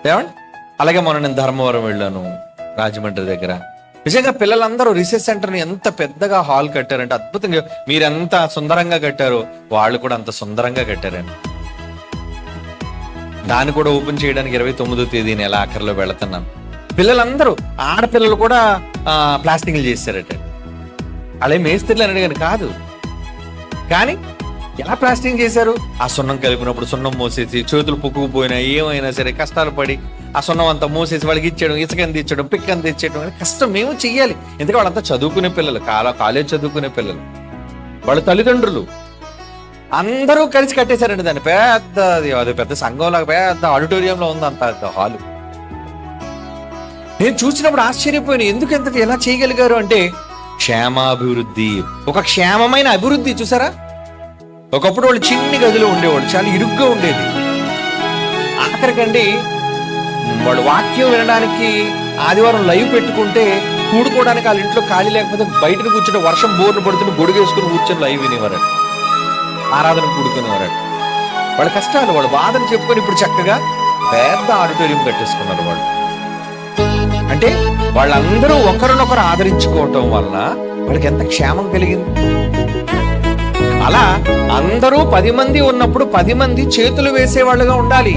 ఏమండి? అలాగే మొన్న నేను ధర్మవరం వెళ్ళాను, రాజమండ్రి దగ్గర. నిజంగా పిల్లలందరూ రీసెర్చ్ సెంటర్ని ఎంత పెద్దగా హాల్ కట్టారంటే అద్భుతంగా. మీరు ఎంత సుందరంగా కట్టారో వాళ్ళు కూడా అంత సుందరంగా కట్టారండి. దాన్ని కూడా ఓపెన్ చేయడానికి 29వ తేదీ నెల ఆఖరిలో వెళుతున్నాను. పిల్లలందరూ, ఆడపిల్లలు కూడా ప్లాస్టింగ్లు చేశారట. అలా మేస్త్రీలు అని అడిగాను, కాదు. కానీ ఎలా ప్లాస్టింగ్ చేశారు? ఆ సున్నం కలిపినప్పుడు సున్నం మోసేసి చేతులు పొక్కుపోయినా ఏమైనా సరే కష్టాలు పడి ఆ సున్నం అంతా మోసేసి వాళ్ళకి ఇచ్చేయడం, ఇసుకని తెచ్చడం, పిక్కని తెచ్చేయడం అని కష్టం మేము చెయ్యాలి. ఎందుకంటే వాళ్ళంతా చదువుకునే పిల్లలు, కాలేజ్ చదువుకునే పిల్లలు, వాళ్ళ తల్లిదండ్రులు అందరూ కలిసి కట్టేశారండి దాన్ని. అది పెద్ద సంఘంలాగా పెద్ద ఆడిటోరియంలో ఉంది అంత హాలు. నేను చూసినప్పుడు ఆశ్చర్యపోయాను, ఎందుకు ఎంత ఎలా చేయగలిగారు అంటే క్షేమాభివృద్ధి, ఒక క్షేమమైన అభివృద్ధి. చూసారా, ఒకప్పుడు వాళ్ళు చిన్ని గదిలో ఉండేవాళ్ళు, చాలా ఇరుగ్గా ఉండేది. ఆఖరికండి వాడు వాక్యం వినడానికి ఆదివారం లైవ్ పెట్టుకుంటే కూడుకోవడానికి వాళ్ళ ఇంట్లో ఖాళీ లేకపోతే బయటకు కూర్చుంటే వర్షం బోర్లు పడుతుంటే గొడుగు వేసుకుని కూర్చొని లైవ్ వినేవారట, ఆరాధన కూడుకునేవారట. వాళ్ళ కష్టాలు, వాళ్ళ బాధను చెప్పుకొని ఇప్పుడు చక్కగా పెద్ద ఆడిటోరియం కట్టేసుకున్నారు వాళ్ళు. అంటే వాళ్ళందరూ ఒకరినొకరు ఆదరించుకోవటం వల్ల వాళ్ళకి ఎంత క్షేమం కలిగింది. అలా అందరూ 10 మంది ఉన్నప్పుడు 10 మంది చేతులు వేసేవాళ్ళుగా ఉండాలి.